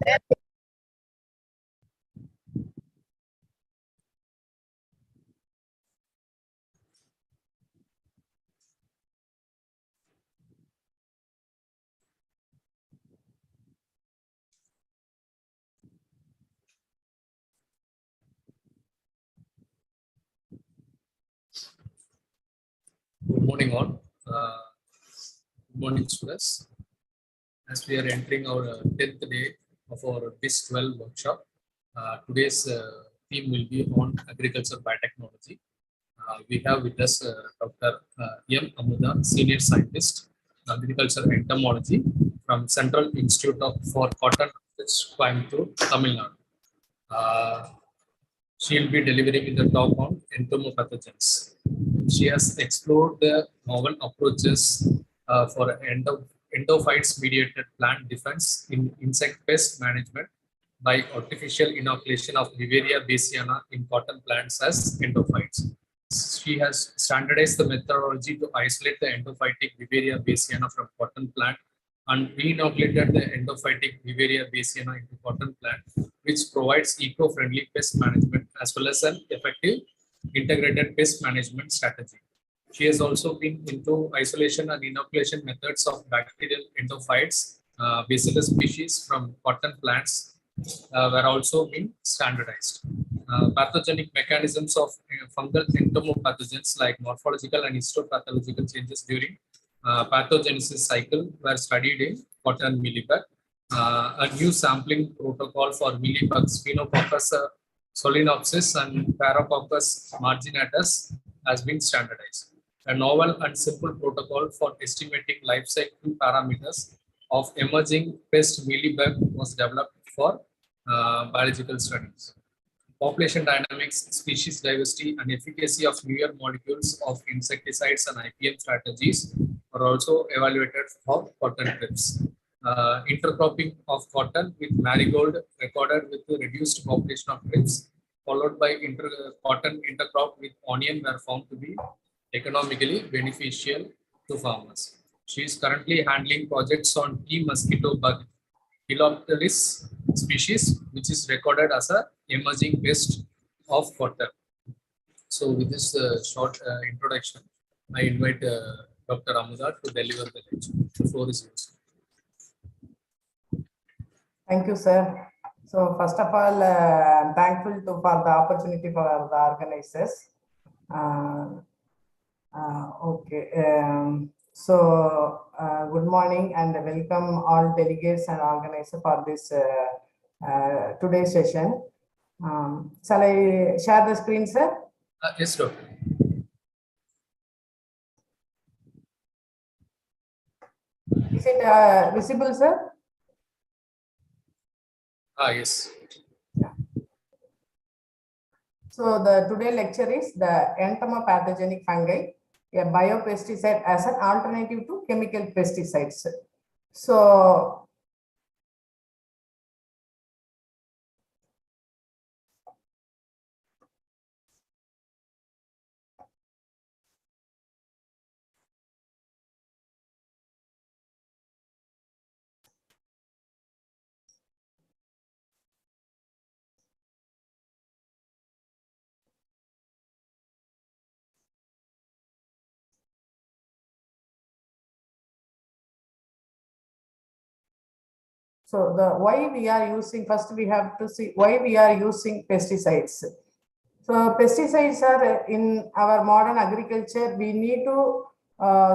Good morning, all. Good morning, students. As we are entering our 10th day of our BIIS 12 workshop, today's theme will be on agriculture biotechnology. We have with us Dr. M. Amuda, Senior Scientist, Agriculture Entomology from Central Institute for Cotton Research, Coimbatore, Tamil Nadu. She will be delivering the talk on entomopathogens. She has explored the novel approaches for endophytes mediated plant defense in insect pest management by artificial inoculation of Vivaria bassiana in cotton plants as endophytes. She has standardized the methodology to isolate the endophytic Vivaria bassiana from cotton plant and re-inoculated the endophytic Vivaria bassiana into cotton plant, which provides eco-friendly pest management as well as an effective integrated pest management strategy. She has also been into isolation and inoculation methods of bacterial endophytes, bacillus species from cotton plants were also being standardized. Pathogenic mechanisms of fungal entomopathogens like morphological and histopathological changes during pathogenesis cycle were studied in cotton mealybug. A new sampling protocol for mealybugs, Pheinococcus solenopsis and Paracoccus marginatus has been standardized. A novel and simple protocol for estimating life cycle parameters of emerging pest mealybug was developed for biological studies. Population dynamics, species diversity, and efficacy of newer molecules of insecticides and IPM strategies are also evaluated for cotton trips. Intercropping of cotton with marigold recorded with the reduced population of trips, followed by cotton intercrop with onion were found to be economically beneficial to farmers. She is currently handling projects on tea mosquito bug Philopteris species, which is recorded as a emerging pest of cotton. So with this short introduction, I invite Dr. Amuda to deliver the lecture. The floor is yours. Thank you, sir. So first of all, I'm thankful for the opportunity for the organizers. Okay. Good morning and welcome all delegates and organizers for this today's session. Shall I share the screen, sir? Yes, Doctor. Is it visible, sir? Yes. Yeah. So the today lecture is the entomopathogenic fungi, a biopesticide as an alternative to chemical pesticides. So the why we are using, first we have to see why we are using pesticides. So pesticides are in our modern agriculture. We need to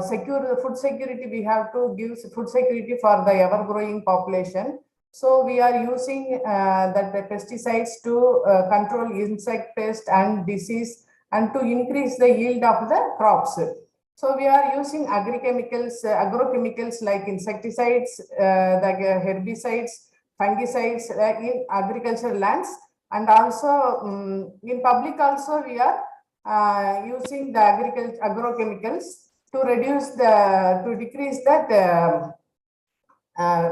secure the food security. We have to give food security for the ever-growing population. So we are using the pesticides to control insect pest and disease and to increase the yield of the crops. So we are using agrochemicals like insecticides, the herbicides, fungicides in agricultural lands, and also in public also we are using the agrochemicals to decrease that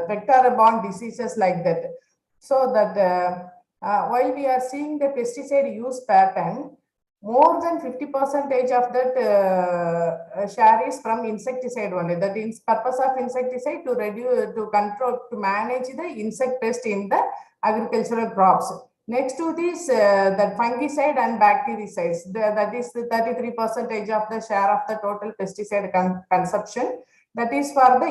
vector-borne diseases like that. So that while we are seeing the pesticide use pattern, more than 50% of that share is from insecticide only. That is purpose of insecticide to reduce, to control, to manage the insect pest in the agricultural crops. Next to this, the fungicide and bactericides, that is the 33% of the share of the total pesticide consumption. That is for the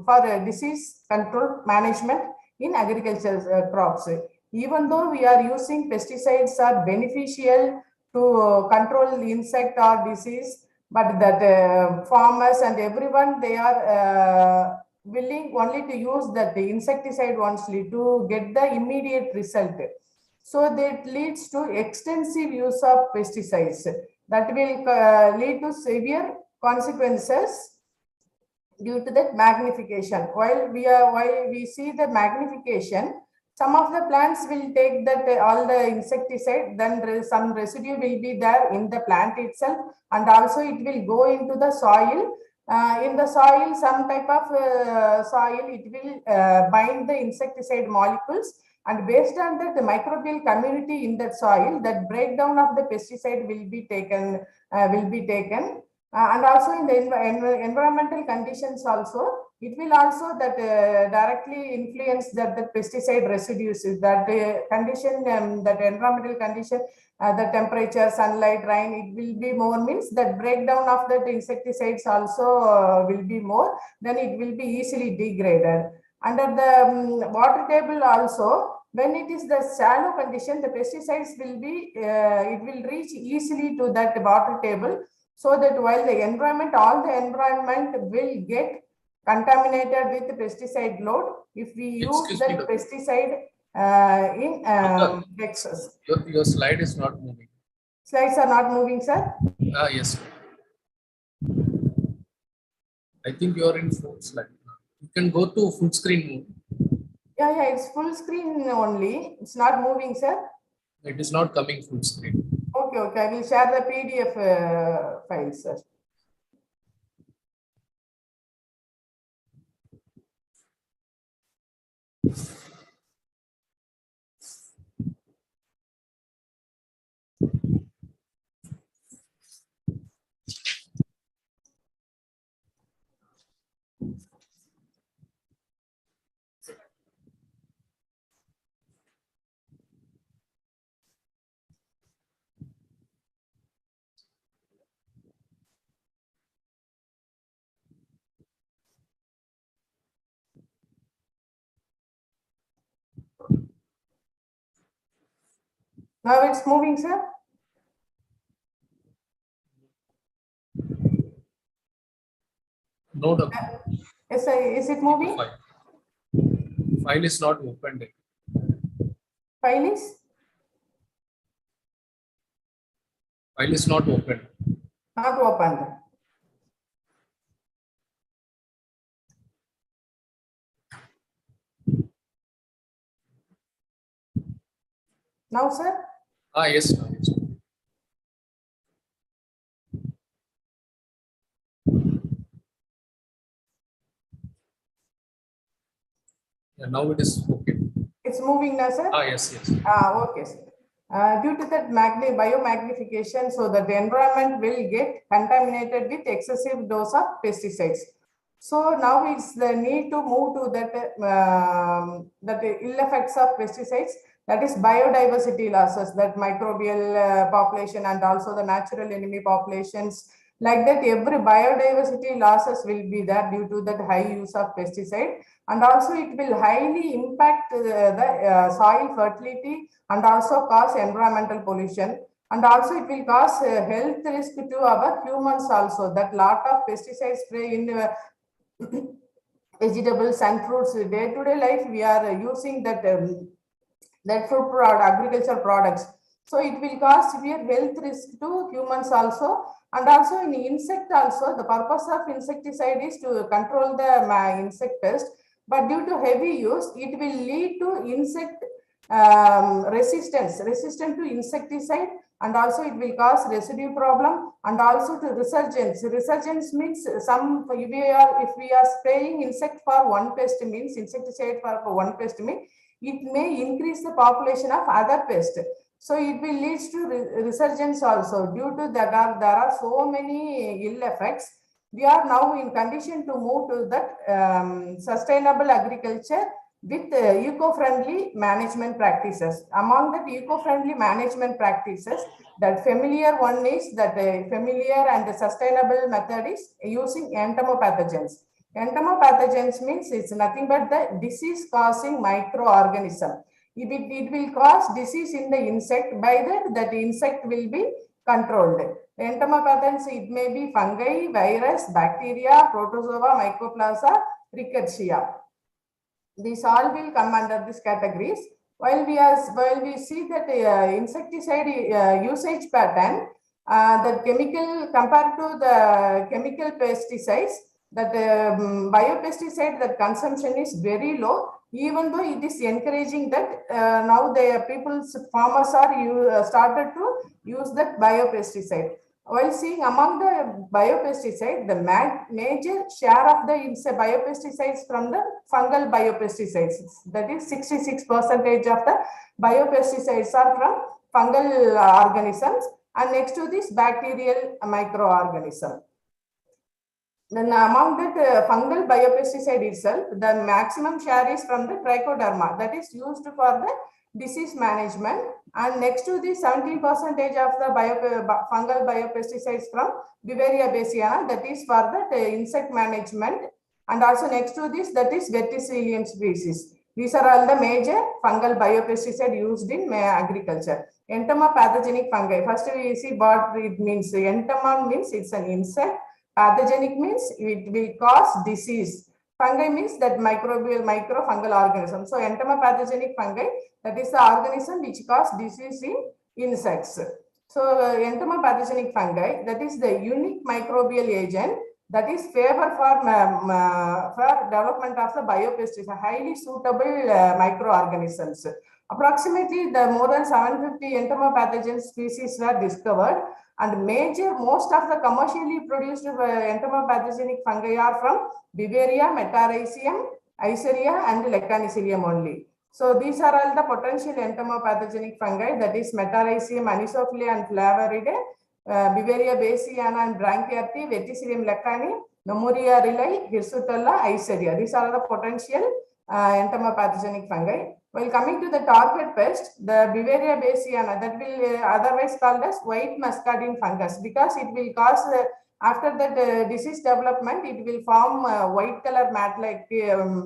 for disease control management in agricultural crops. Even though we are using pesticides are beneficial to control insect or disease, but that farmers and everyone, they are willing only to use that insecticide only to get the immediate result. So that leads to extensive use of pesticides that will lead to severe consequences due to that magnification. While we see the magnification, some of the plants will take that all the insecticide, then some residue will be there in the plant itself, and also it will go into the soil. In the soil, some type of soil, it will bind the insecticide molecules, and based on that, the microbial community in that soil, that breakdown of the pesticide will be taken. And also in the environmental conditions also, it will also that directly influence that the pesticide residues, that condition, that environmental condition, the temperature, sunlight, rain, it will be more, means that breakdown of the insecticides also will be more, then it will be easily degraded. Under the water table also, when it is the shallow condition, the pesticides will be, it will reach easily to that water table, so that while the environment, all the environment will get contaminated with the pesticide load if we use that pesticide in excess. Your slide is not moving. Slides are not moving, sir? Yes. I think you are in full slide. You can go to full screen mode. Yeah, it's full screen only. It's not moving, sir. It is not coming full screen. Okay. I will share the PDF file, sir. Now it's moving, sir? No, Yes, is it moving? File is not opened. File is? File is not opened. Not opened. Now, sir? Yes. Yeah, now it is okay. It's moving now, sir? Yes. Okay, sir. Due to that biomagnification, so that the environment will get contaminated with excessive dose of pesticides. So now it's the need to move to that ill effects of pesticides, that is biodiversity losses, that microbial population and also the natural enemy populations. Like that, every biodiversity losses will be there due to that high use of pesticide, and also it will highly impact the soil fertility and also cause environmental pollution, and also it will cause health risk to our humans also. That lot of pesticide spray in vegetables and fruits, day-to-day life we are using that fruit product, agricultural products. So it will cause severe health risk to humans also, and also in insect also. The purpose of insecticide is to control the insect pest, but due to heavy use, it will lead to insect resistant to insecticide, and also it will cause residue problem and also to resurgence. Resurgence means if we are spraying insect for one pest, means insecticide for one pest, means it may increase the population of other pests. So it will lead to resurgence also. Due to that, there are so many ill effects. We are now in condition to move to that sustainable agriculture with eco-friendly management practices. Among the eco-friendly management practices, that familiar one is that familiar and sustainable method is using entomopathogens. Entomopathogens means it's nothing but the disease-causing microorganism. If it will cause disease in the insect, by that insect will be controlled. Entomopathogens, it may be fungi, virus, bacteria, protozoa, mycoplasma, rickettsia. These all will come under these categories. While we see that insecticide usage pattern, the chemical compared to the chemical pesticides, that biopesticide, that consumption is very low, even though it is encouraging that now the farmers are started to use that biopesticide. While seeing among the biopesticide, the major share of the biopesticides from the fungal biopesticides, that is 66% of the biopesticides are from fungal organisms, and next to this bacterial microorganism. Then among that fungal biopesticide itself, the maximum share is from the trichoderma, that is used for the disease management, and next to the 17% of the fungal biopesticides from Beauveria bassiana, that is for the insect management, and also next to this, that is verticillium species. These are all the major fungal biopesticide used in agriculture. Entomopathogenic fungi. First we see what it means. Entomon means it's an insect. Pathogenic means it will cause disease. Fungi means that microfungal organism. So entomopathogenic fungi, that is the organism which cause disease in insects. So entomopathogenic fungi, that is the unique microbial agent that is favor for development of the biopesticide, highly suitable microorganisms. Approximately the more than 750 entomopathogen species were discovered, and most of the commercially produced entomopathogenic fungi are from Beauveria, Metarhizium, Eisseria, and Lecanicilium only. So these are all the potential entomopathogenic fungi, that is Metarhizium, Anisophilia, and Flavaridae, Beauveria bassiana and Branchiati, Verticillium lecani, Nemoria rilei, Hirsutella, Eisseria. These are the potential entomopathogenic fungi. While coming to the target pest, the Beauveria bassiana, that will otherwise called as white muscardine fungus, because it will cause after that disease development, it will form white color mat-like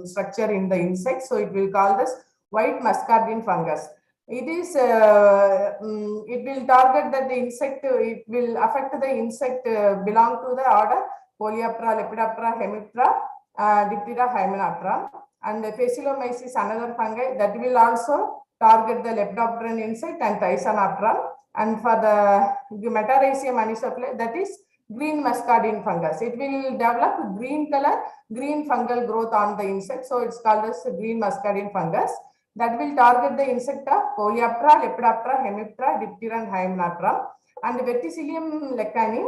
structure in the insect. So it will call this white muscardine fungus. It is it will target that the insect, it will affect the insect belong to the order Polyptera, Lepidoptera, Hemiptera, Diptera, Hymenoptera. And the Facilomyces, another fungi that will also target the Lepidopteran insect and Thysanoptera. And for the Metarhizium Anisophilia, that is green muscardine fungus. It will develop green color, green fungal growth on the insect. So it's called as green muscardine fungus. That will target the insect of Polyptera, Lepidoptera, Hemiptera, Diptera, and Hymenoptera. And Verticillium lecani,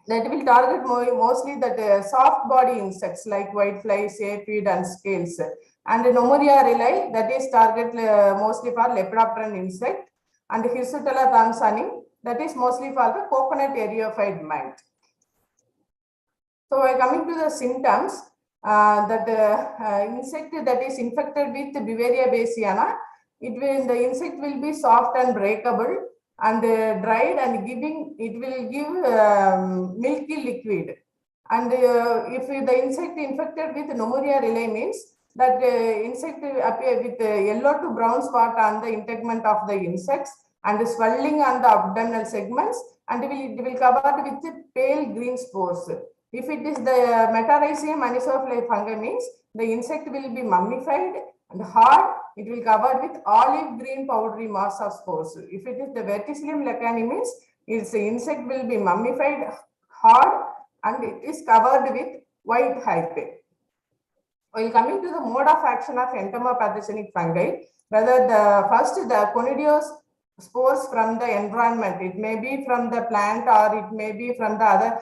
that will target mostly that soft body insects like whiteflies, aphid, and scales. And Nemoria rilei, that is target mostly for Lepidopteran insect. And Hirsutella thomsoni, that is mostly for the coconut eriophyte mite. So coming to the symptoms, that insect that is infected with Beauveria bassiana, the insect will be soft and breakable and dried, and it will give milky liquid. And if the insect infected with Nemoria rilei means that insect will appear with yellow to brown spot on the integument of the insects and swelling on the abdominal segments, and it will covered with pale green spores. If it is the Metarhizium Anisophilia fungi means the insect will be mummified and hard. It will cover with olive green powdery mass of spores. If it is the Verticillium lecani means its insect will be mummified, hard, and it is covered with white hyphae. While coming to the mode of action of entomopathogenic fungi, whether the conidiose spores from the environment, it may be from the plant or it may be from the other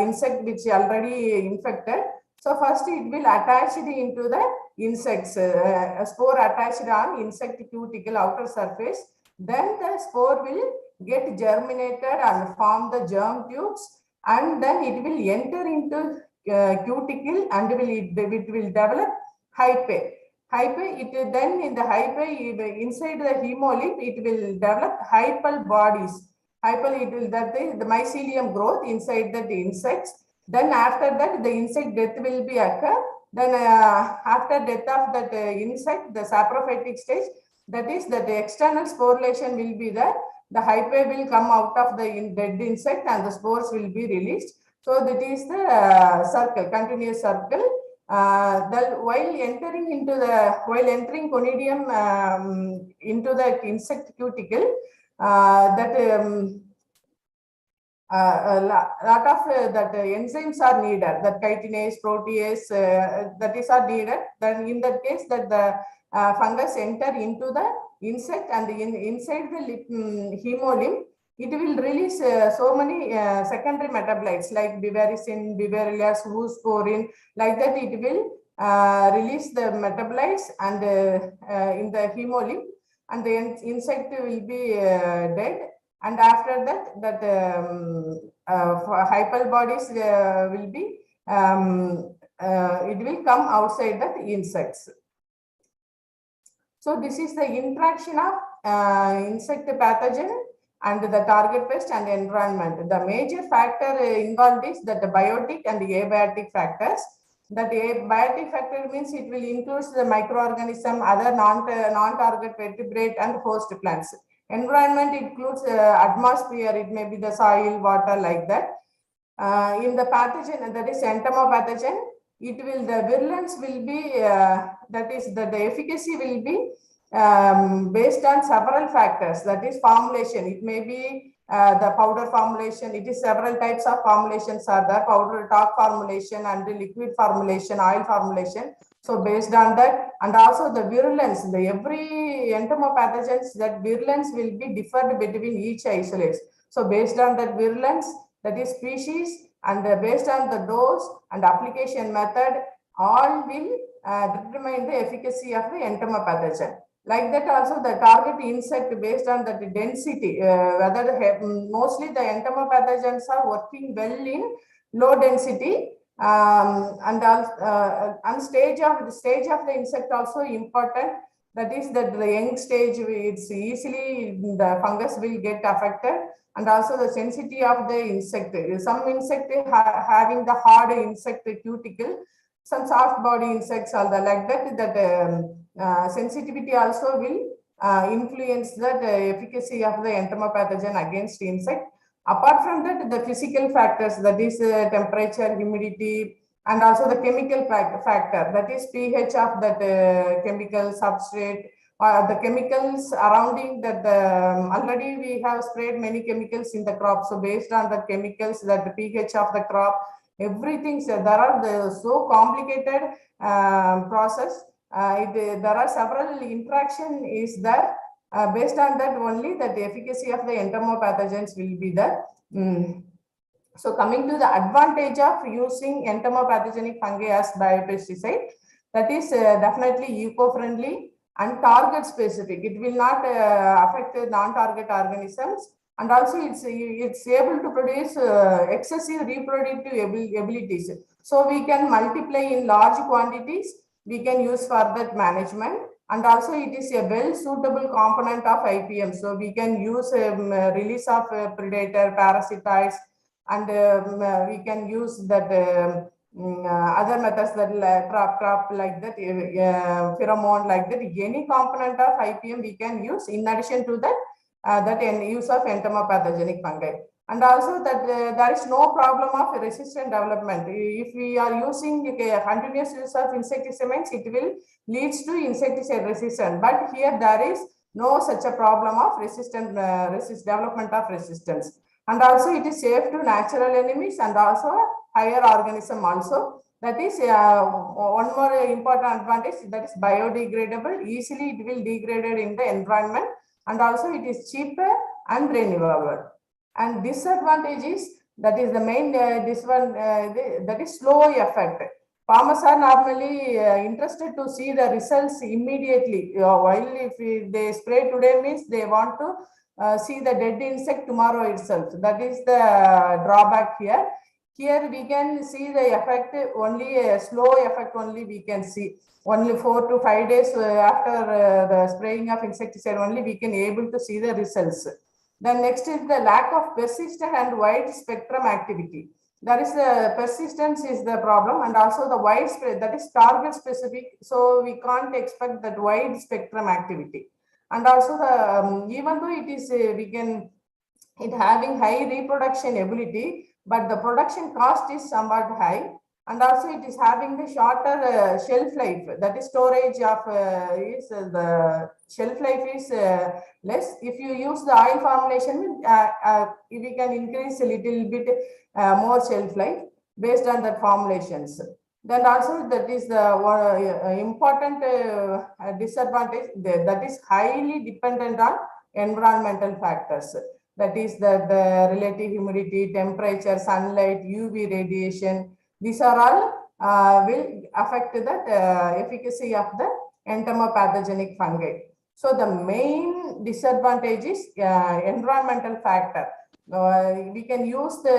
insect which already infected. So first it will attach into the insects, a spore attached on insect cuticle outer surface, then the spore will get germinated and form the germ tubes, and then it will enter into cuticle and it will develop hyphae. Hyphae, then in the hyphae, inside the hemolymph, it will develop hyphal bodies. Hyphal, it will, that is the mycelium growth inside the insects. Then after that, the insect death will be occur. Then after death of that insect, the saprophytic stage, that is that the external sporulation will be there. The hyphae will come out of the dead insect and the spores will be released. So that is the circle, continuous circle. While entering conidium into the insect cuticle, a lot of that enzymes are needed, that chitinase, protease, that is are needed. Then in that case, that the fungus enter into the insect, and inside the hemolymph, it will release so many secondary metabolites like bivaricin, bivarilias, hoosporin, like that it will release the metabolites and in the hemolymph, and the insect will be dead. And after that, hyphal bodies will be, it will come outside the insects. So this is the interaction of insect pathogen and the target pest and environment. The major factor involved is that the biotic and the abiotic factors. That abiotic factor means it will include the microorganism, other non-target vertebrate and host plants. Environment includes atmosphere, it may be the soil, water, like that. In the pathogen, that is entomopathogen, it will, the virulence will be, that is the efficacy will be based on several factors. That is formulation, it may be the powder formulation, it is several types of formulations are there, powder, talc formulation and the liquid formulation, oil formulation. So based on that, and also the virulence, the every entomopathogens, that virulence will be differed between each isolates. So based on that virulence, that is species, and based on the dose and application method, all will determine the efficacy of the entomopathogen. Like that also the target insect based on the density, whether mostly the entomopathogens are working well in low density, and stage of the insect also important. That is that the young stage, it's easily the fungus will get affected, and also the sensitivity of the insect. Some insect having the hard insect cuticle, some soft body insects are like that. That sensitivity also will influence the efficacy of the entomopathogen against insect. Apart from that, the physical factors, that is temperature, humidity, and also the chemical factor, that is pH of that chemical substrate, the chemicals surrounding that. Already we have sprayed many chemicals in the crop. So based on the chemicals, that the pH of the crop, everything. So there are so complicated process. There are several interaction is there. Based on that only, that the efficacy of the entomopathogens will be there. So coming to the advantage of using entomopathogenic fungi as biopesticide, that is definitely eco-friendly and target specific. It will not affect the non-target organisms, and also it's able to produce excessive reproductive abilities. So we can multiply in large quantities, we can use for that management, and also it is a well suitable component of IPM. So we can use release of predator, parasitoids, and we can use that other methods, that trap like that, pheromone like that. Any component of IPM we can use in addition to that, use of entomopathogenic fungi. And also that there is no problem of resistant development. If we are using a continuous use of insecticides, it will leads to insecticide resistance. But here there is no such a problem of development of resistance. And also it is safe to natural enemies and also higher organism also. That is one more important advantage, that is biodegradable. Easily it will degrade in the environment, and also it is cheaper and renewable. And disadvantage is, that is the main that is slow effect. Farmers are normally interested to see the results immediately. While if they spray today means they want to see the dead insect tomorrow itself. That is the drawback here. Here we can see the effect only, a slow effect only we can see. Only 4 to 5 days after the spraying of insecticide only we can able to see the results. Then next is the lack of persistent and wide spectrum activity. That is the persistence is the problem, and also the widespread, that is target specific. So we can't expect that wide spectrum activity. And also the even though it is it having high reproduction ability, but the production cost is somewhat high, and also it is having the shorter shelf life. That is storage of the shelf life is less. If you use the oil formulation, we can increase a little bit more shelf life based on the formulations. Then also that is the important disadvantage that is highly dependent on environmental factors. That is the relative humidity, temperature, sunlight, UV radiation. These are all will affect the efficacy of the entomopathogenic fungi. So the main disadvantage is environmental factor. We can use the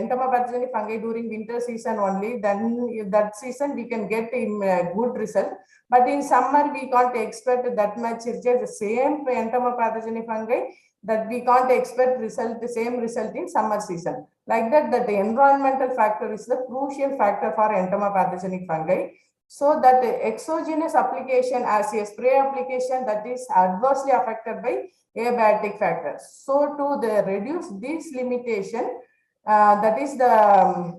entomopathogenic fungi during winter season only. Then that season we can get a good result. But in summer we can't expect that much. It's just the same entomopathogenic fungi that we can't expect the same result in summer season. Like that the environmental factor is the crucial factor for entomopathogenic fungi. So that the exogenous application as a spray application, that is adversely affected by abiotic factors. So to reduce this limitation, that is the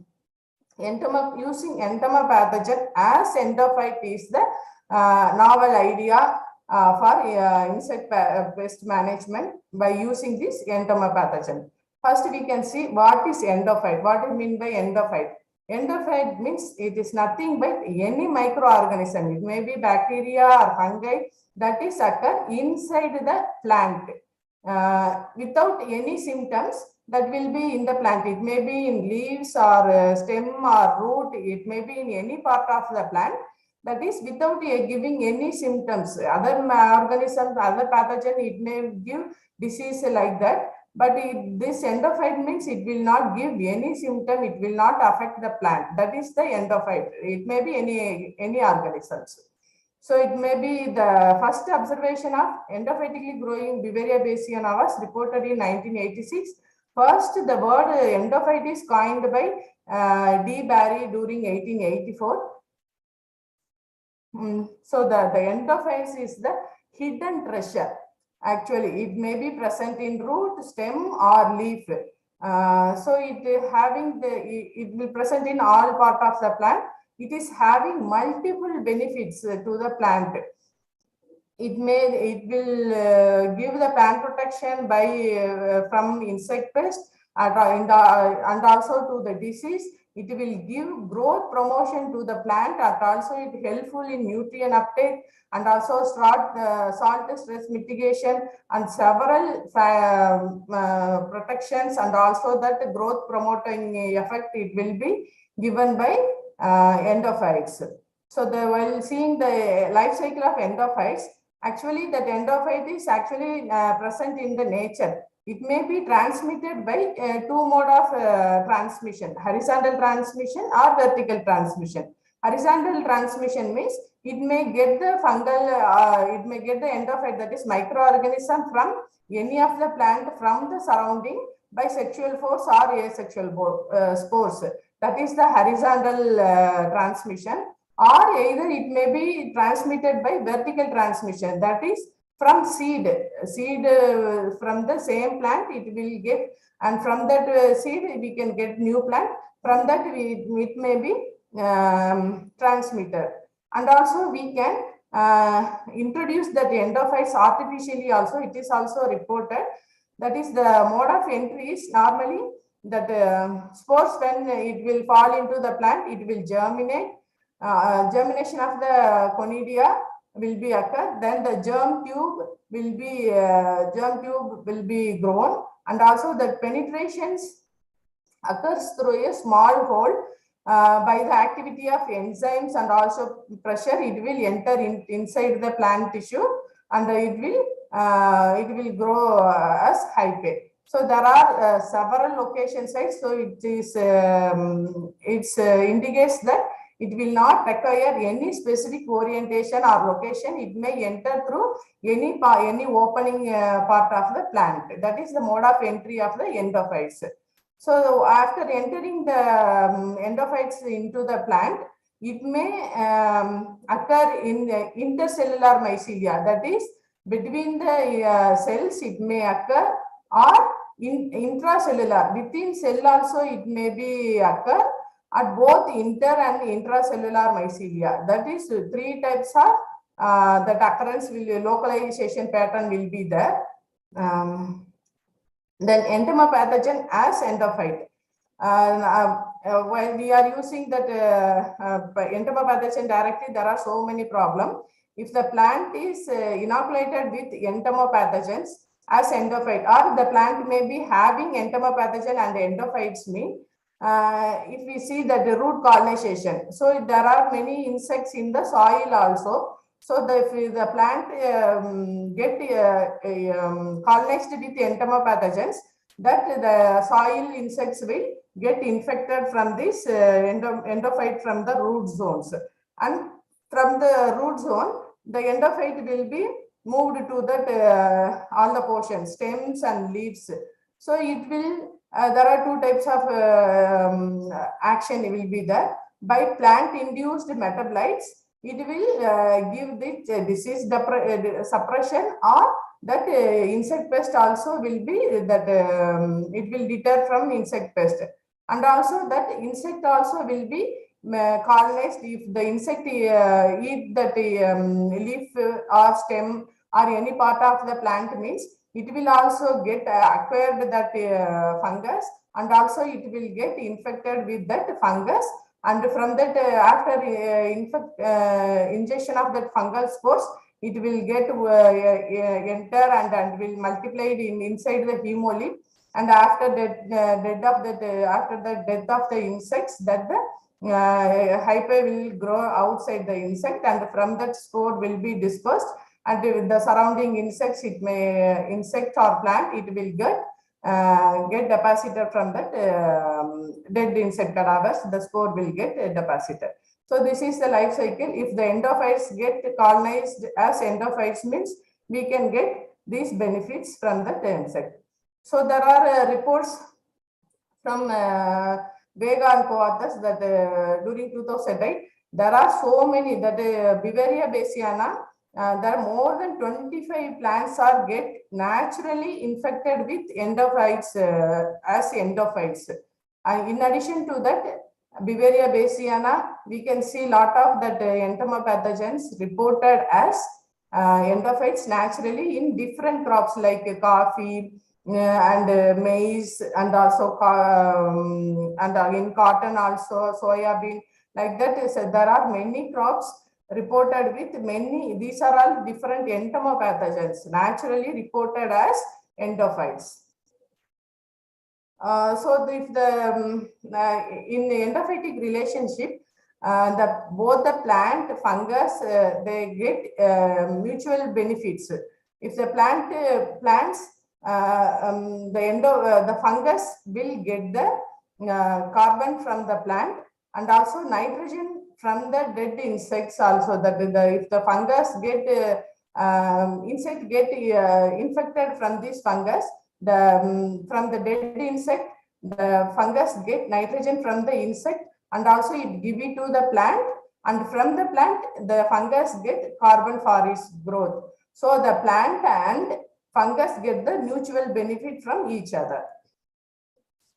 using entomopathogen as endophyte is the novel idea for insect pest management by using this entomopathogen. First, we can see what is endophyte. What do you mean by endophyte? Endophyte means it is nothing but any microorganism. It may be bacteria or fungi that is occur inside the plant without any symptoms that will be in the plant. It may be in leaves or stem or root. It may be in any part of the plant. That is without giving any symptoms. Other organisms, other pathogen, it may give disease like that. But this endophyte means it will not give any symptom. It will not affect the plant. That is the endophyte. It may be any organisms. So it may be the first observation of endophytically growing Beauveria bassiana was reported in 1986. First, the word endophyte is coined by D. Barry during 1884. So the endophytes is the hidden treasure. Actually, it may be present in root, stem, or leaf. So it will present in all part of the plant. It is having multiple benefits to the plant. It will give the plant protection by from insect pest and also to the disease. It will give growth promotion to the plant, and also it helpful in nutrient uptake, and also salt stress mitigation and several protections, and also that growth promoting effect it will be given by endophytes. So while seeing the life cycle of endophytes, actually that endophyte is actually present in the nature. It may be transmitted by two mode of transmission, horizontal transmission or vertical transmission. Horizontal transmission means it may get the fungal, it may get the endophyte, that is microorganism, from any of the plant from the surrounding by sexual force or asexual spores. That is the horizontal transmission. Or either it may be transmitted by vertical transmission, that is from seed from the same plant it will get, and from that seed we can get new plant. From that it may be transmitted, and also we can introduce that endophytes artificially also. It is also reported. That is the mode of entry is normally that spores, when it will fall into the plant, it will germinate. Germination of the conidia will be occur. Then the germ tube will be grown, and also the penetrations occurs through a small hole by the activity of enzymes and also pressure, it will enter inside the plant tissue, and it will grow as hyphae. So there are several location sites. So it is indicates that it will not require any specific orientation or location. It may enter through any opening part of the plant. That is the mode of entry of the endophytes. So after entering the endophytes into the plant, it may occur in intercellular mycelia. That is, between the cells, it may occur, or in intracellular, within cell also it may be occur at both inter and intracellular mycelia. That is, three types of that occurrence localization pattern will be there. Then entomopathogen as endophyte. While we are using that entomopathogen directly, there are so many problems. If the plant is inoculated with entomopathogens as endophyte, or the plant may be having entomopathogen and endophytes mean, if we see that the root colonization, so there are many insects in the soil also. So if the plant get colonized with entomopathogens, that the soil insects will get infected from this endophyte from the root zones, and from the root zone, the endophyte will be moved to that all the portions, stems and leaves. So it will. There are two types of action will be there. By plant-induced metabolites, it will give the disease suppression, or that insect pest also will be that it will deter from insect pest, and also that insect also will be colonized if the insect eat that leaf or stem or any part of the plant means. It will also get acquired that fungus, and also it will get infected with that fungus, and from that after injection of that fungal spores, it will get enter and will multiply inside the hemolymph, and after that after the death of the insects, that the hyphae will grow outside the insect, and from that spore will be dispersed, and the surrounding insects, it may insect or plant, it will get deposited from that dead insect cadavers. The spore will get deposited. So this is the life cycle. If the endophytes get colonized as endophytes means, we can get these benefits from the insect. So there are reports from Vega and co-authors that during 2008, there are so many that Beauveria bassiana, there are more than 25 plants are get naturally infected with endophytes as endophytes. In addition to that, Beauveria bassiana, we can see lot of that entomopathogens reported as endophytes naturally in different crops like coffee and maize, and also and in cotton also, soya bean, like that. There are many crops reported with many, these are all different entomopathogens naturally reported as endophytes. So if the in the endophytic relationship, both the plant fungus they get mutual benefits. If the plants the fungus will get the carbon from the plant, and also nitrogen from the dead insects also. That if the fungus get insect get infected from this fungus, from the dead insect, the fungus get nitrogen from the insect, and also it give it to the plant, and from the plant the fungus get carbon for its growth. So the plant and fungus get the mutual benefit from each other.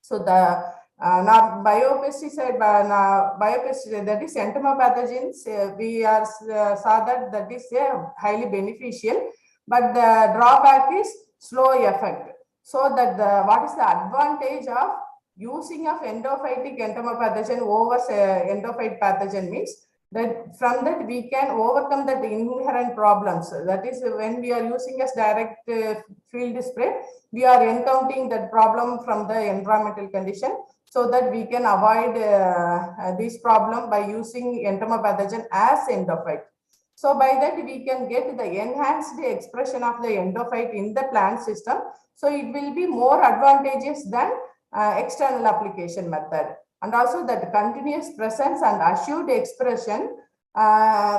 So the now biopesticide, that is entomopathogens, we saw that is highly beneficial, but the drawback is slow effect. So that what is the advantage of using of endophytic entomopathogen over endophyte pathogen means that from that we can overcome that inherent problems. That is, when we are using as direct field spray, we are encountering that problem from the environmental condition. so that we can avoid this problem by using entomopathogen as endophyte. So by that we can get the enhanced expression of the endophyte in the plant system. So it will be more advantageous than external application method. And also that continuous presence and assured expression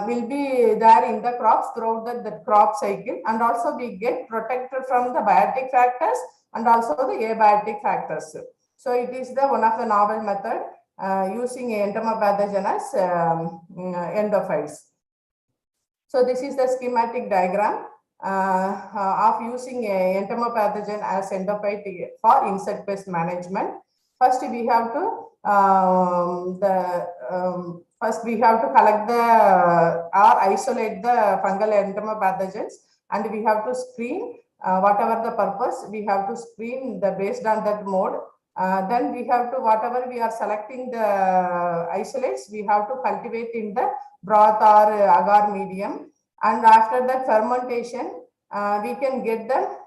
will be there in the crops throughout the crop cycle. And also we get protected from the biotic factors and also the abiotic factors. So it is the one of the novel method using entomopathogenous endophytes. So this is the schematic diagram of using a entomopathogen as endophyte for insect pest management. First, we have to collect or isolate the fungal entomopathogens, and we have to screen whatever the purpose. We have to screen based on that mode. Then we have to, whatever we are selecting the isolates, we have to cultivate in the broth or agar medium, and after that fermentation we can get the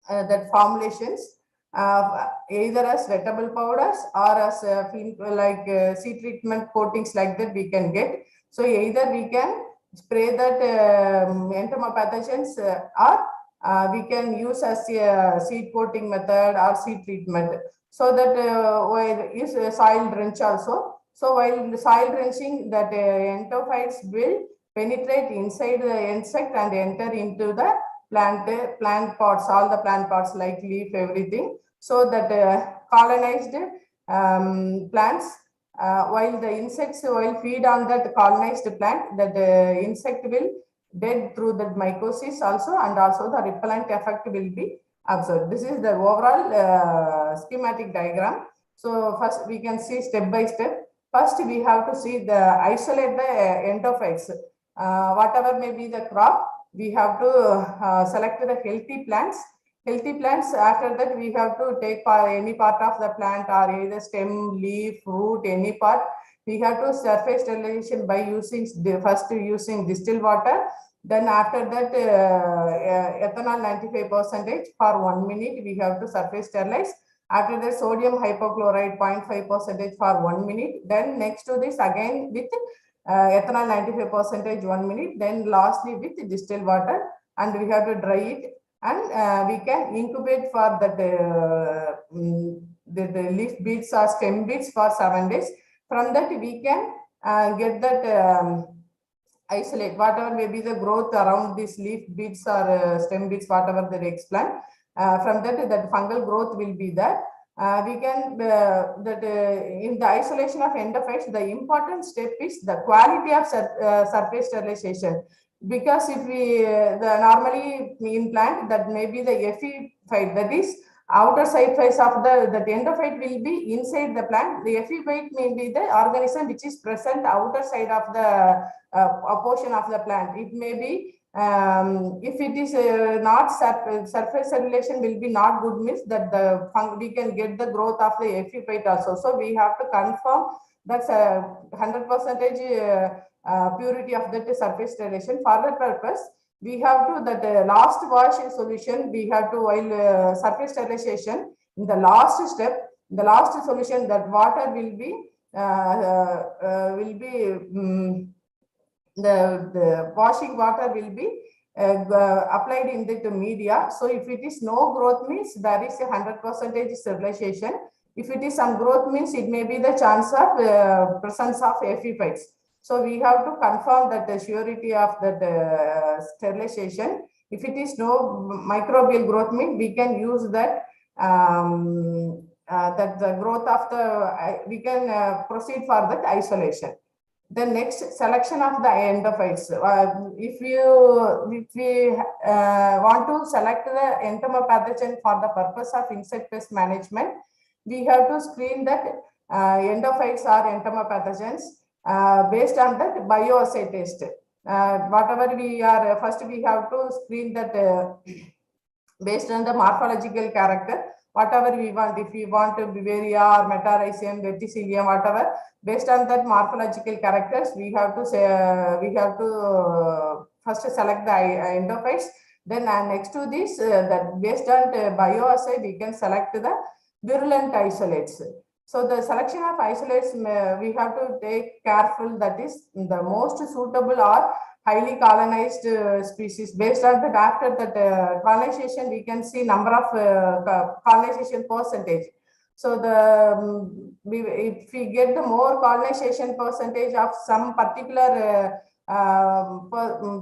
that formulations either as wettable powders or as seed treatment coatings like that we can get. So either we can spray that entomopathogens or we can use as a seed coating method or seed treatment. So that while is soil drench also. So while the soil drenching, that endophytes will penetrate inside the insect and enter into the plant pots, all the plant pots like leaf, everything. So that colonized plants, while the insects will feed on that colonized plant, that insect will dead through the mycosis also, and also the repellent effect will be observed. This is the overall schematic diagram. So first we can see step by step. First we have to see isolate the endophytes. Whatever may be the crop, we have to select the healthy plants. Healthy plants, after that we have to take any part of the plant or either stem, leaf, root, any part. We have to surface sterilization by using using distilled water. Then after that ethanol 95% for 1 minute we have to surface sterilize. After that sodium hypochlorite 0.5% for 1 minute. Then next to this again with ethanol 95% 1 minute. Then lastly with distilled water, and we have to dry it, and we can incubate for that the leaf beads or stem beads for 7 days. From that we can get that isolate whatever may be the growth around these leaf beads or stem beads, whatever they explant. From that fungal growth will be there. We can in the isolation of endophytes, the important step is the quality of surface sterilization. Because if we normally in plant, that may be the epiphyte, that is outer side face of the endophyte will be inside the plant. The epiphyte may be the organism which is present outer side of the portion of the plant. It may be if it is not surface sterilization will be not good, means that we can get the growth of the epiphyte also. So we have to confirm that's 100% purity of that surface sterilization. For that purpose, we have to that last wash solution. We have to, while surface sterilization, in the last step, the last solution, that water will be the washing water will be applied in the media. So if it is no growth, means there is 100% sterilization. If it is some growth, means it may be the chance of presence of epiphytes. So we have to confirm that the surety of that sterilization. If it is no microbial growth, means we can use that that the growth of the we can proceed for that isolation. The next, selection of the endophytes. If we want to select the entomopathogen for the purpose of insect pest management, we have to screen that endophytes or entomopathogens based on that bioassay test. Whatever we are, first we have to screen that based on the morphological character. Whatever we want, if we want Bavaria or Metarhizium, Verticillium, whatever, based on that morphological characters, we have to say first select the endophytes. Then next to this, that based on bioassay, we can select the virulent isolates. So the selection of isolates, we have to take careful, that is the most suitable or highly colonized species. Based on that, after that colonization, we can see number of colonization percentage. So if we get the more colonization percentage of some particular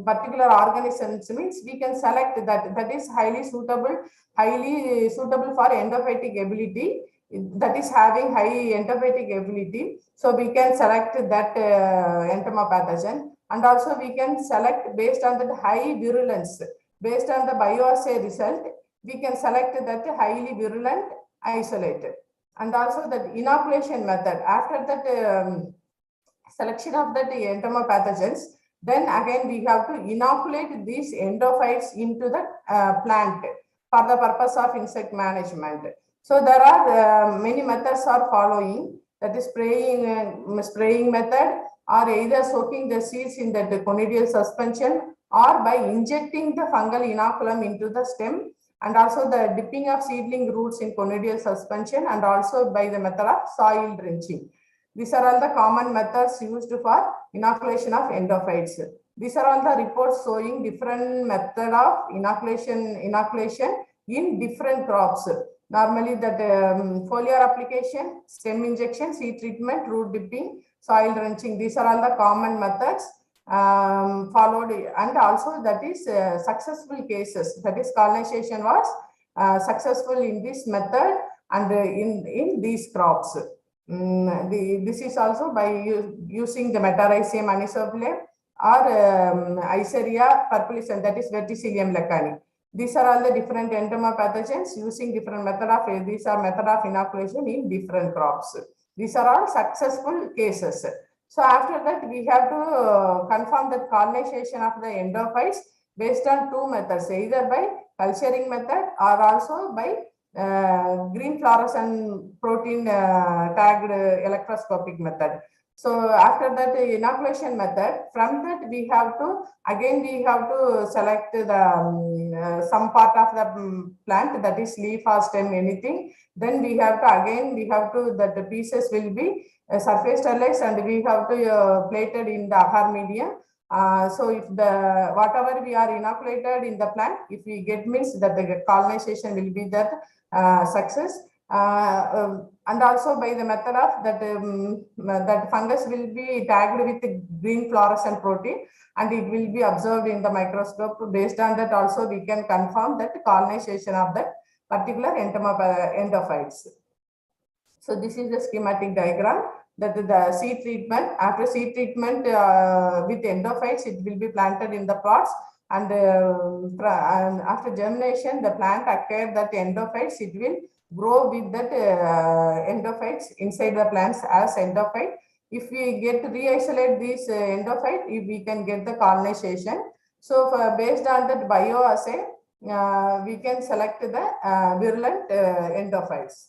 particular organisms, means we can select that is highly suitable for endophytic ability, that is having high endophytic ability. So we can select that entomopathogen, and also we can select based on that high virulence. Based on the bioassay result, we can select that highly virulent isolate. And also that inoculation method, after that selection of that entomopathogens, then again we have to inoculate these endophytes into the plant for the purpose of insect management. So there are many methods are following, that is spraying method, or either soaking the seeds in the conidial suspension, or by injecting the fungal inoculum into the stem, and also the dipping of seedling roots in conidial suspension, and also by the method of soil drenching. These are all the common methods used for inoculation of endophytes. These are all the reports showing different method of inoculation in different crops. Normally that foliar application, stem injection, seed treatment, root dipping, soil drenching, these are all the common methods followed. And also that is successful cases, that is colonization was successful in this method and in these crops. This is also by using the Metarhizium anisophyllum or Eiseria purpuliscens, that is Verticillium lacani. These are all the different entomopathogens using different method of, these are method of inoculation in different crops. These are all successful cases. So after that, we have to confirm the colonization of the endophytes based on two methods, either by culturing method or also by green fluorescent protein tagged electroscopic method. So after that inoculation method, from that we have to select the some part of the plant, that is leaf or stem, anything. Then we have to that the pieces will be surface sterilized, and we have to plated in the agar medium. So if the whatever we are inoculated in the plant, if we get, means that the colonization will be that success. And also by the method of that fungus will be tagged with green fluorescent protein, and it will be observed in the microscope. Based on that also we can confirm that colonization of that particular endophytes. So this is the schematic diagram, that the seed treatment, after seed treatment with endophytes, it will be planted in the pots, and after germination, the plant acquire that endophytes, it will grow with that endophytes inside the plants as endophyte. If we get to re-isolate these endophyte, if we can get the colonization. So based on that bioassay, we can select the virulent endophytes.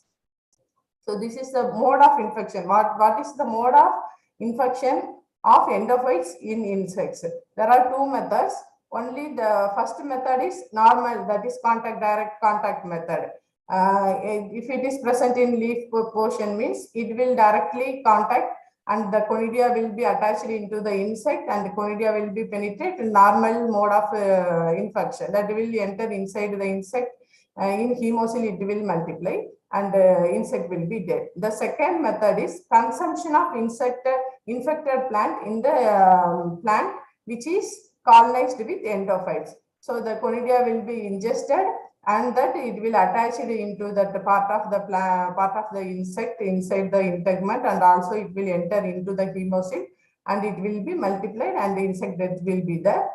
So this is the mode of infection. What is the mode of infection of endophytes in insects? There are two methods. Only the first method is normal, that is direct contact method. If it is present in leaf portion, means it will directly contact, and the conidia will be attached into the insect, and the conidia will be penetrate. Normal mode of infection, that will enter inside the insect. In hemosyl, it will multiply, and insect will be dead. The second method is consumption of infected plant in the plant which is colonized with endophytes. So the conidia will be ingested, and that it will attach it into that part of the insect inside the integument, and also it will enter into the hemosyl, and it will be multiplied, and the insect death will be there.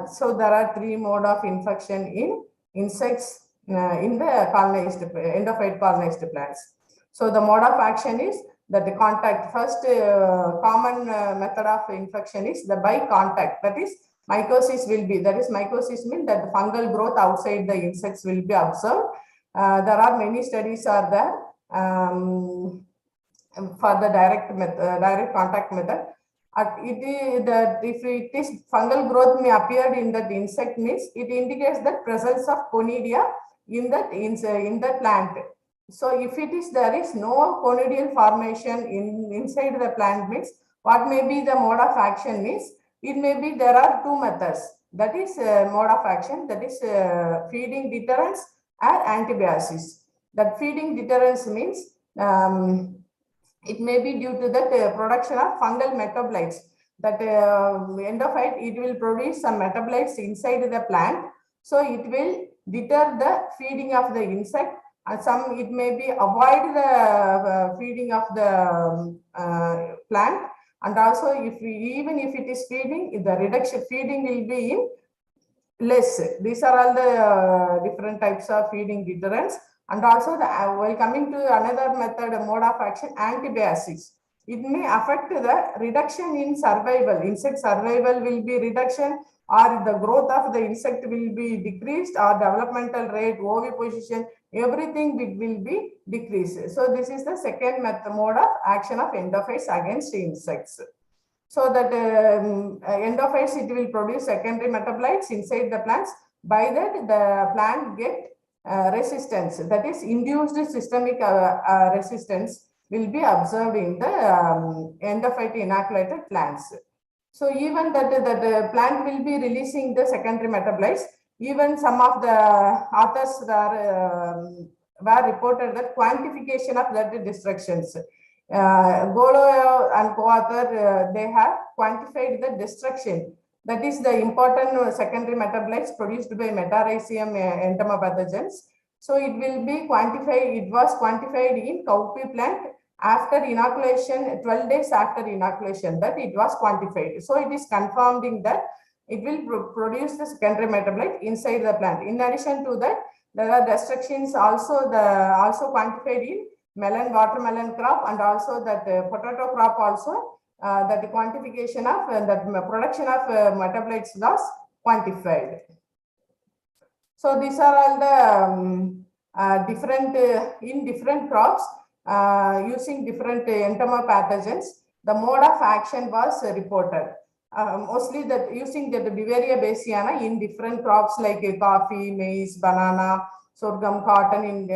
So there are three mode of infection in insects in the endophyte colonized plants. So the mode of action is that the contact. First common method of infection is the by contact, that is mycosis will be, that is mycosis means that the fungal growth outside the insects will be observed. There are many studies are there for the direct contact method. It is that if it is fungal growth may appear in that insect, means it indicates the presence of conidia in that plant. So if it is, there is no conidial formation inside the plant means, what may be the mode of action means, it may be there are two methods, that is mode of action, that is feeding deterrence or antibiosis. That feeding deterrence means it may be due to that production of fungal metabolites, that endophyte, it will produce some metabolites inside the plant, so it will deter the feeding of the insect, and some it may be avoid the feeding of the plant, and also if we, even if it is feeding, the reduction feeding will be in less. These are all the different types of feeding deterrents. And also the while coming to another method, mode of action, antibiotics, it may affect the reduction in survival, insect survival will be reduction, or the growth of the insect will be decreased, or developmental rate, oviposition, everything will be decreased. So this is the second mode of action of endophytes against insects. So that endophytes, it will produce secondary metabolites inside the plants. By that, the plant get resistance, that is induced systemic resistance will be observed in the endophyte inoculated plants. So even that the plant will be releasing the secondary metabolites. Even some of the authors were reported that quantification of that destructions. Golo and co-author, they have quantified the destruction, that is the important secondary metabolites produced by Metarhizium entomopathogens. So it will be quantified, it was quantified in cowpea plant after inoculation, 12 days after inoculation, that it was quantified. So it is confirming that it will produce the secondary metabolite inside the plant. In addition to that, there are destructions also quantified in melon, watermelon crop, and also that potato crop also, that the quantification of that production of metabolites was quantified. So these are all the different in different crops using different entomopathogens. The mode of action was reported. Mostly that using the Beauveria bassiana in different crops like coffee, maize, banana, sorghum, cotton, in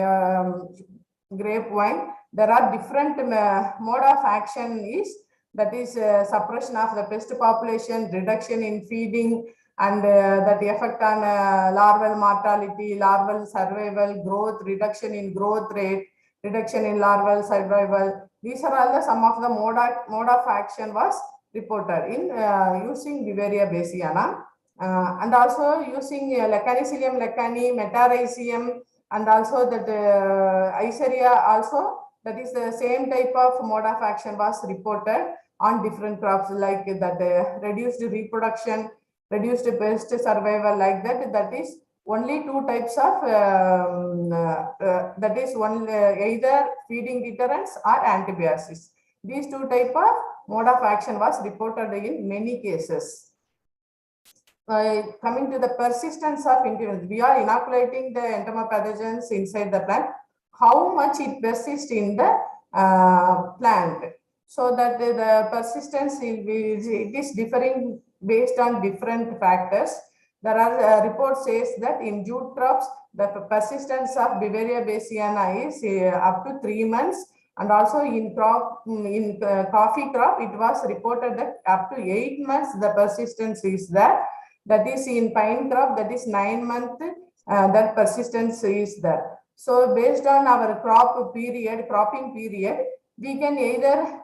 grape wine. There are different mode of action is, that is suppression of the pest population, reduction in feeding, and that effect on larval mortality, larval survival, growth, reduction in growth rate, reduction in larval survival. These are all the some of the mode of action was reported in using Beauveria bassiana, and also using Lecanicilium lecani, Metarhizium, and also that Eiseria also, that is the same type of mode of action was reported on different crops, like that reduced reproduction, reduced pest survival, like that. That is only two types of that is one either feeding deterrence or antibiotics. These two type of mode of action was reported in many cases. Coming to the persistence of intervention, we are inoculating the entomopathogens inside the plant. How much it persists in the plant? So that the persistence it is differing based on different factors. There are reports says that in jute crops, the persistence of Beauveria bassiana is up to 3 months. And also in coffee crop, it was reported that up to 8 months the persistence is there. That is in pine crop, that is 9 months, that persistence is there. So based on our cropping period, we can either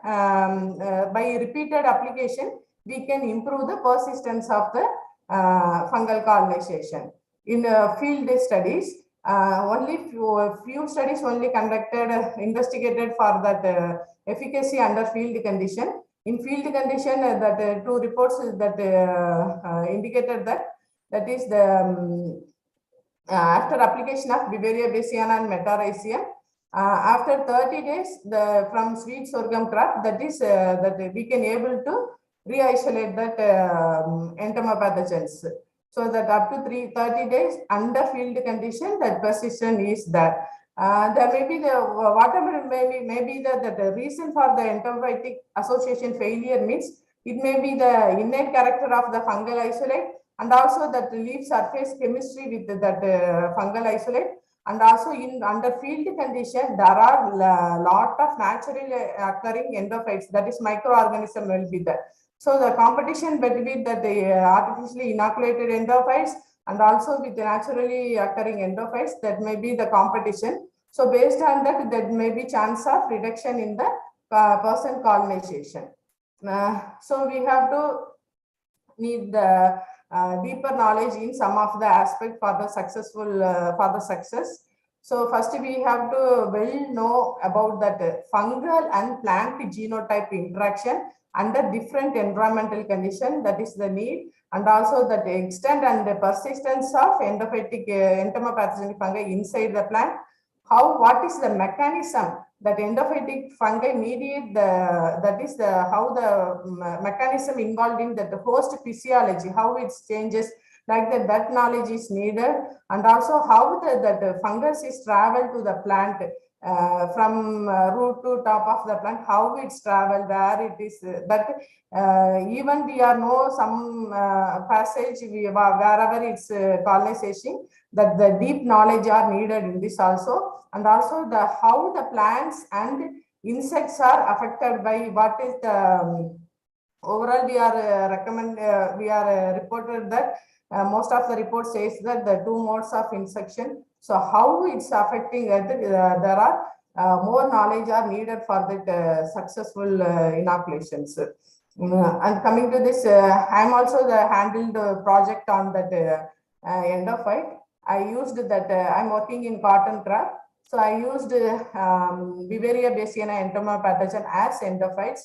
by repeated application, we can improve the persistence of the fungal colonization. In field studies, only few studies only conducted, investigated for that efficacy under field condition. In field condition, that two reports that indicated that is the after application of Beauveria bassiana and Metarhizium, after 30 days, from sweet sorghum crop, that is that we can able to re-isolate that entomopathogens. So that up to 30 days under field condition, that persistence is there. There may be the whatever may be the reason for the entomophytic association failure means, it may be the innate character of the fungal isolate, and also that leaf surface chemistry with that fungal isolate, And also under field condition, there are lot of naturally occurring endophytes, that is microorganism will be there. So the competition between the artificially inoculated endophytes and also with the naturally occurring endophytes, that may be the competition. So based on that, there may be chance of reduction in the person colonization. So we have to need the deeper knowledge in some of the aspect for the successful for the success. So first we have to well know about that fungal and plant genotype interaction under different environmental condition, that is the need, and also the extent and the persistence of endophytic entomopathogenic fungi inside the plant. What is the mechanism that endophytic fungi mediate that is how the mechanism involved in the host physiology, how it changes, like that knowledge is needed, and also how the fungus is traveled to the plant from root to top of the plant, how it's traveled, where it is, even we are know some passage wherever it's colonization, that the deep knowledge are needed in this also, and also the how the plants and insects are affected by what is the overall we are reported that most of the report says that the two modes of infection. So how it's affecting there are more knowledge are needed for that successful inoculations. And coming to this, I'm also handled the project on that endophyte. I used that I'm working in cotton crop. So I used Beauveria bassiana entomopathogen as endophytes,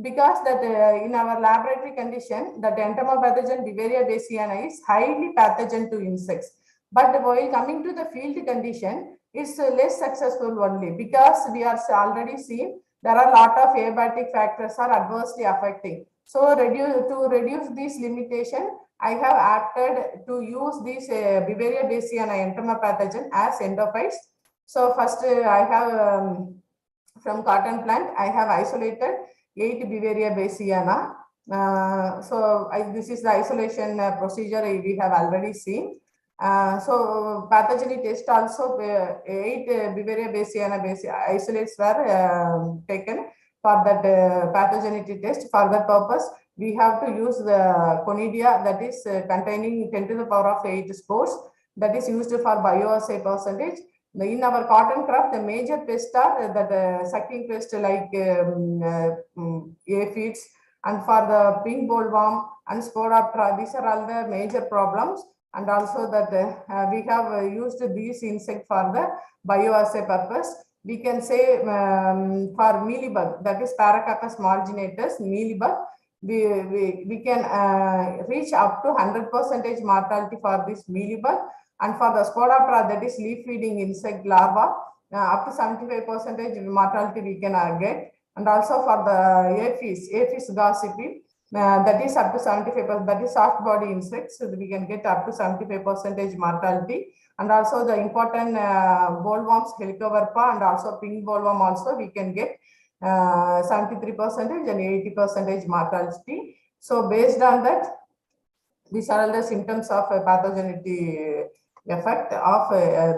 because that in our laboratory condition, that entomopathogen Beauveria bassiana is highly pathogen to insects. But while coming to the field condition, it's less successful only, because we are already seen there are a lot of abiotic factors are adversely affecting. So to reduce this limitation, I have opted to use this Beauveria bassiana entomopathogen as endophytes. So first I have from cotton plant, I have isolated 8 Beauveria bassiana. This is the isolation procedure we have already seen. So pathogeny test also 8 Beauveria bassiana isolates were taken for that pathogenicity test. For that purpose, we have to use the conidia, that is containing 10 to the power of 8 spores, that is used for bioassay percentage. In our cotton crop, the major pests are that sucking pest like aphids, and for the pink bollworm and Spodoptera, these are all the major problems. And also that we have used these insects for the bioassay purpose. We can say for mealybug, that is Paracoccus marginatus mealybug, we can reach up to 100% mortality for this mealybug. And for the Spodoptera, that is leaf feeding insect larva, up to 75% mortality we can get. And also for the Apis gossypi, that is up to 75%, that is soft body insects, so we can get up to 75% mortality. And also the important bollworms, Helicoverpa, and also pink bollworm also we can get 73% and 80% mortality. So based on that, these are all the symptoms of pathogenicity effect of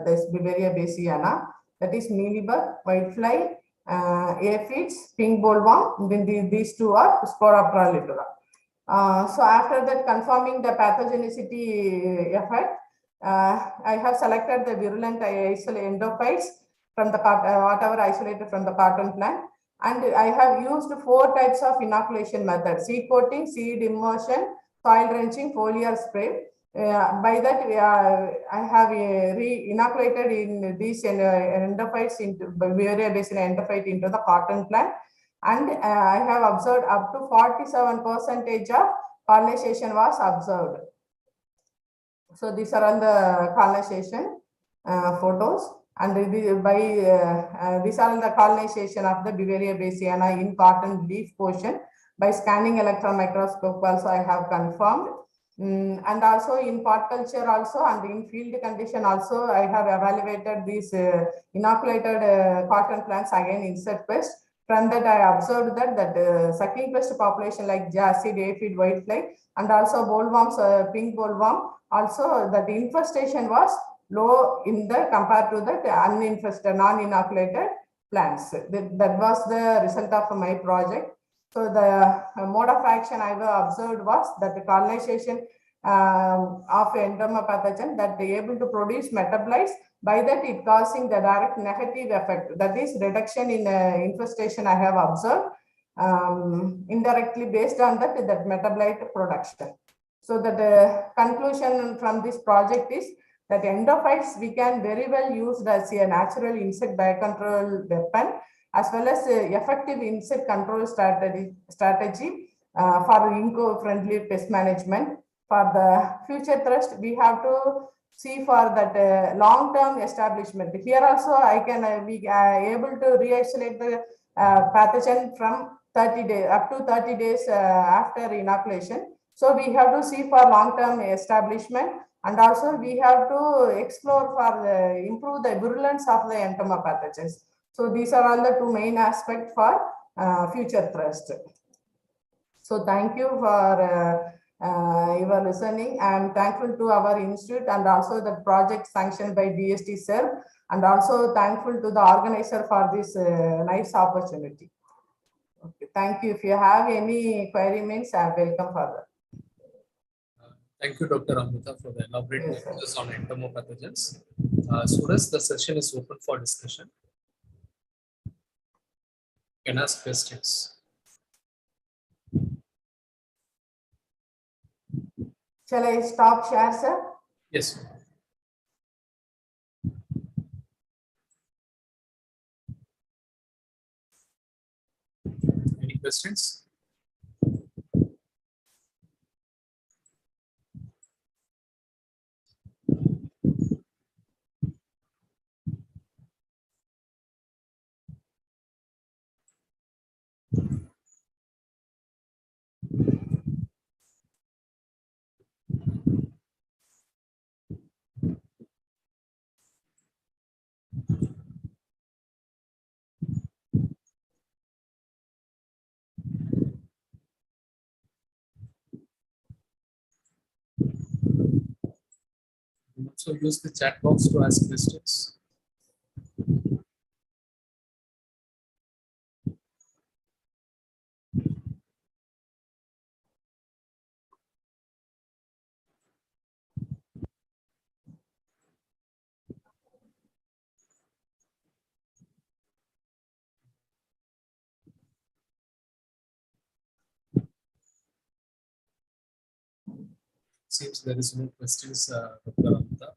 this Beauveria bassiana, that is mealybug, whitefly, aphids, pink bollworm. Then these two are Spodoptera littora. So after that, confirming the pathogenicity effect, I have selected the virulent endophytes from the whatever isolated from the cotton plant, and I have used 4 types of inoculation method: seed coating, seed immersion, soil drenching, foliar spray. By that, I have re-inoculated in these endophytes into Beauveria bassiana endophyte into the cotton plant, and I have observed up to 47% of colonization was observed. So these are all the colonization photos, and these are the colonization of the Beauveria bassiana in cotton leaf portion by scanning electron microscope. Also, I have confirmed. And also in pot culture also, and in field condition also, I have evaluated these inoculated cotton plants again insect pest. From that, I observed that sucking pest population like jacid, aphid, whitefly, and also bollworms, pink bollworm, also that the infestation was low in the compared to the uninfested, non-inoculated plants. That was the result of my project. So the mode of action I observed was that the colonization of entomopathogen that they able to produce metabolites, by that it causing the direct negative effect, that is reduction in infestation I have observed indirectly based on that metabolite production. So the conclusion from this project is that endophytes we can very well use as a natural insect biocontrol weapon, as well as effective insect control strategy for eco-friendly pest management. For the future thrust, we have to see for that long-term establishment. Here also, I can be able to re-isolate the pathogen from 30 days up to 30 days after inoculation. So we have to see for long-term establishment, and also we have to explore for improve the virulence of the entomopathogens. So these are all the two main aspects for future thrust. So thank you for your listening. I am thankful to our institute and also the project sanctioned by DST sir, and also thankful to the organizer for this nice opportunity. Okay, thank you. If you have any query, means I welcome further. Thank you, Dr. Amrita, for the elaborate Yes, messages on entomopathogens. Students, the session is open for discussion. You can ask questions. Shall I stop share, sir? Yes. Any questions? You also use the chat box to ask questions. Seems there is no questions, Dr. Amrita.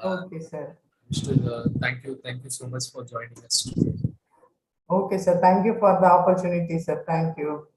Okay, sir. Thank you so much for joining us. Okay, sir. Thank you for the opportunity, sir. Thank you.